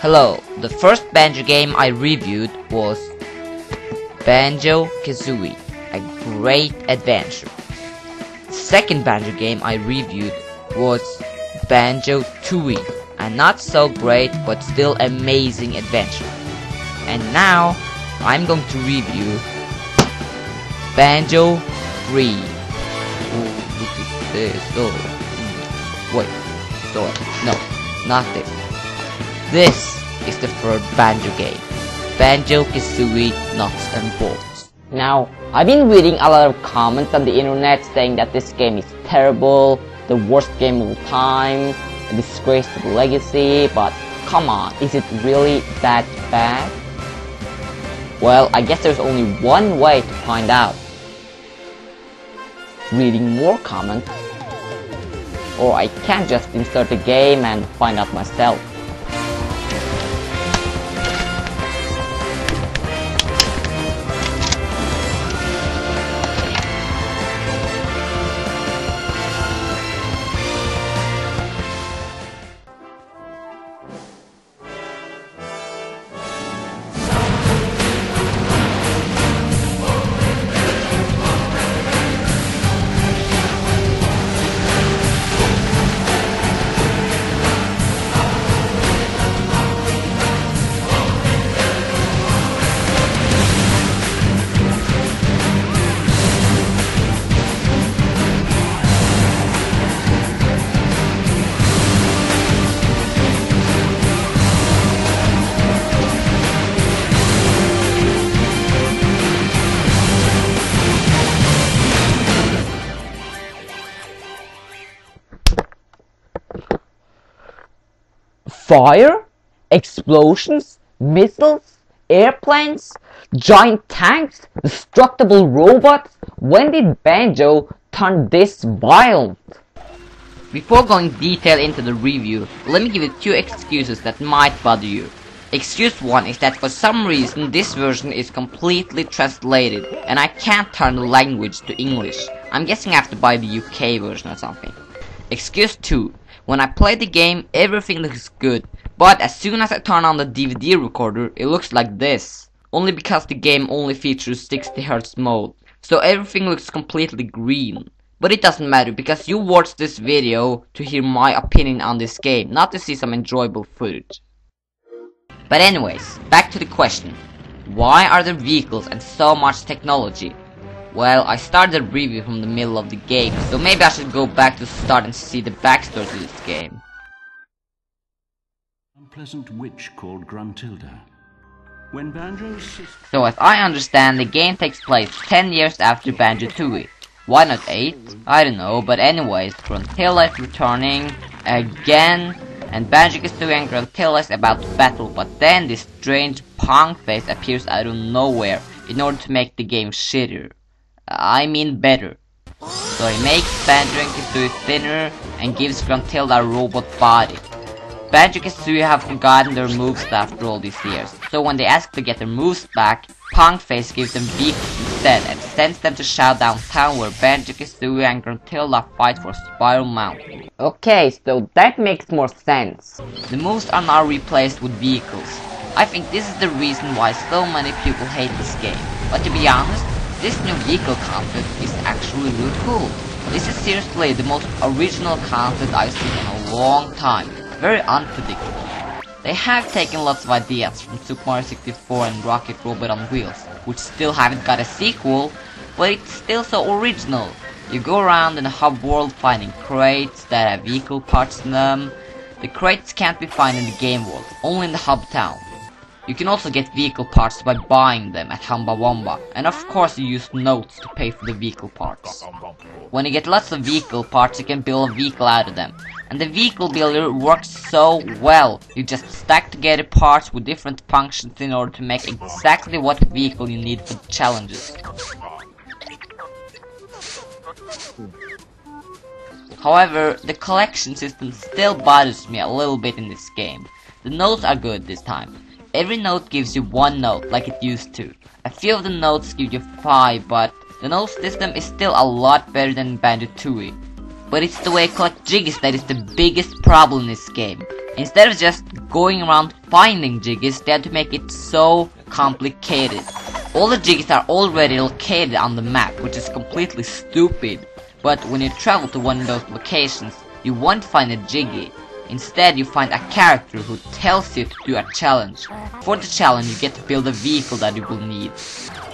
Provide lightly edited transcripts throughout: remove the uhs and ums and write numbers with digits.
Hello, the first Banjo game I reviewed was Banjo-Kazooie, a great adventure. The second Banjo game I reviewed was Banjo-Tooie, a not so great but still amazing adventure. And now, I'm going to review Banjo 3. Oh, look at this. Oh, wait, no, not this. This is the third Banjo game, Banjo-Kazooie Nuts and Bolts. Now, I've been reading a lot of comments on the internet saying that this game is terrible, the worst game of all time, a disgrace to the legacy, but come on, is it really that bad? Well, I guess there's only one way to find out. Reading more comments. Or I can just insert the game and find out myself. Fire? Explosions? Missiles? Airplanes? Giant tanks? Destructible robots? When did Banjo turn this violent? Before going detailed into the review, let me give you 2 excuses that might bother you. Excuse 1 is that for some reason this version is completely translated and I can't turn the language to English. I'm guessing I have to buy the UK version or something. Excuse 2. When I play the game, everything looks good, but as soon as I turn on the DVD recorder, it looks like this. Only because the game only features 60Hz mode, so everything looks completely green. But it doesn't matter, because you watched this video to hear my opinion on this game, not to see some enjoyable footage. But anyways, back to the question. Why are there vehicles and so much technology? Well, I started the review from the middle of the game, so maybe I should go back to the start and see the backstory to this game. Unpleasant witch called Gruntilda. When Banjo's sister... So as I understand, the game takes place 10 years after Banjo-Tooie. Why not 8? I don't know, but anyways, Gruntilda is returning again, and Banjo-Kazooie and Gruntilda is about to battle, but then this strange punk face appears out of nowhere in order to make the game shittier. I mean better. So he makes Banjo and Kazooie thinner and gives Gruntilda a robot body. Banjo-Kazooie have forgotten their moves after all these years, so when they ask to get their moves back, Punkface gives them vehicles instead and sends them to Shout Downtown where Banjo-Kazooie and Gruntilda fight for Spiral Mountain. Okay, so that makes more sense. The moves are now replaced with vehicles. I think this is the reason why so many people hate this game, but to be honest, this new vehicle concept is actually really cool. This is seriously the most original concept I've seen in a long time. Very unpredictable. They have taken lots of ideas from Super Mario 64 and Rocket Robot on Wheels, which still haven't got a sequel, but it's still so original. You go around in a hub world finding crates that have vehicle parts in them. The crates can't be found in the game world, only in the hub town. You can also get vehicle parts by buying them at Humba Wumba, and of course you use notes to pay for the vehicle parts. When you get lots of vehicle parts, you can build a vehicle out of them. And the vehicle builder works so well. You just stack together parts with different functions in order to make exactly what vehicle you need for the challenges. However, the collection system still bothers me a little bit in this game. The notes are good this time. Every note gives you 1 note, like it used to. A few of the notes give you 5, but the note system is still a lot better than Banjo-Tooie. But it's the way I collect jiggies that is the biggest problem in this game. Instead of just going around finding jiggies, they had to make it so complicated. All the jiggies are already located on the map, which is completely stupid. But when you travel to one of those locations, you won't find a jiggy. Instead, you find a character who tells you to do a challenge. For the challenge, you get to build a vehicle that you will need.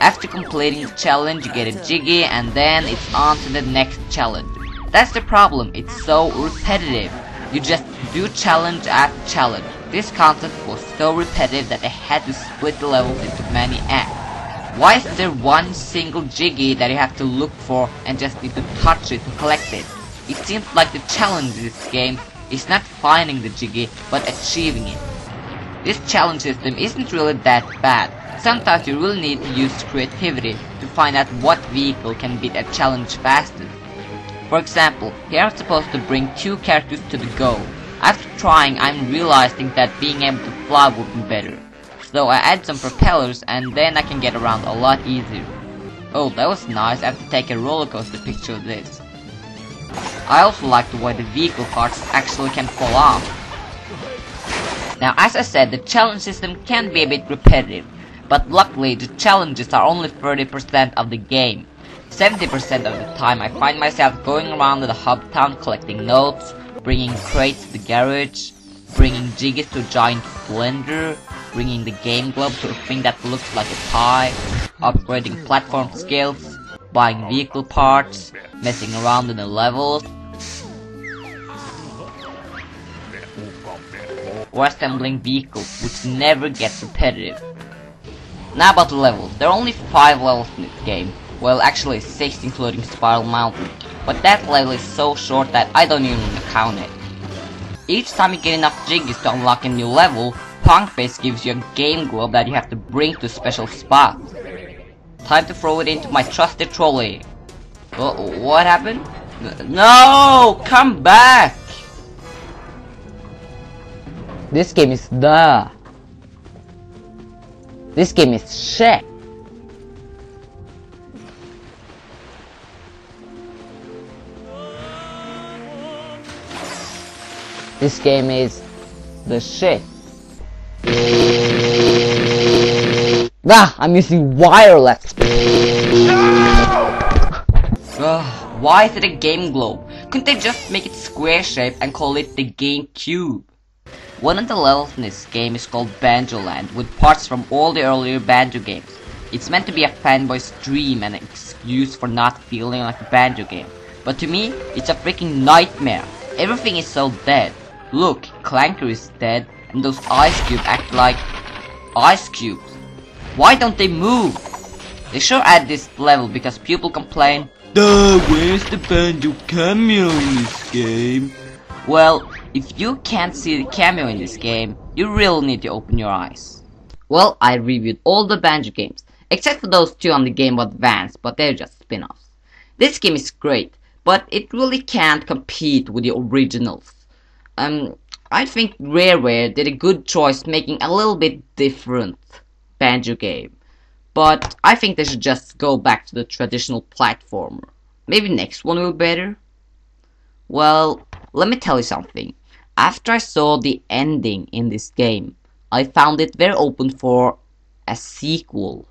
After completing the challenge, you get a jiggy, and then it's on to the next challenge. That's the problem, it's so repetitive. You just do challenge after challenge. This concept was so repetitive that they had to split the levels into many acts. Why is there one single jiggy that you have to look for and just need to touch it to collect it? It seems like the challenge in this game is not finding the jiggy, but achieving it. This challenge system isn't really that bad. Sometimes you really need to use creativity to find out what vehicle can beat a challenge fastest. For example, here I'm supposed to bring 2 characters to the goal. After trying, I'm realizing that being able to fly would be better. So I add some propellers and then I can get around a lot easier. Oh, that was nice. I have to take a roller coaster picture of this. I also like the way the vehicle parts actually can fall off. Now, as I said, the challenge system can be a bit repetitive, but luckily the challenges are only 30% of the game. 70% of the time I find myself going around to the hub town collecting notes, bringing crates to the garage, bringing jiggies to a giant blender, bringing the game globe to a thing that looks like a pie, upgrading platform skills, buying vehicle parts, messing around in the levels, or assembling vehicles, which never gets repetitive. Now about the levels. There are only 5 levels in this game. Well, actually 6 including Spiral Mountain. But that level is so short that I don't even count it. Each time you get enough jiggies to unlock a new level, Punkface gives you a game globe that you have to bring to special spots. Time to throw it into my trusted trolley. What happened? No! Come back! This game is This game is shit. This game is the shit. Ah, I'm using wireless. Why is it a game globe? Couldn't they just make it square shape and call it the Game Cube? One of the levels in this game is called Banjo Land, with parts from all the earlier Banjo games. It's meant to be a fanboy's dream and an excuse for not feeling like a Banjo game. But to me, it's a freaking nightmare. Everything is so dead. Look, Clanker is dead, and those ice cubes act like ice cubes. Why don't they move? They sure add this level because people complain, "Duh, where's the Banjo cameo in this game?" Well, if you can't see the cameo in this game, you really need to open your eyes. Well, I reviewed all the Banjo games, except for those 2 on the Game Boy Advance, but they're just spin-offs. This game is great, but it really can't compete with the originals. I think RareWare did a good choice making a little bit different Banjo game, but I think they should just go back to the traditional platformer. Maybe next one will be better? Well, let me tell you something. After I saw the ending in this game, I found it very open for a sequel.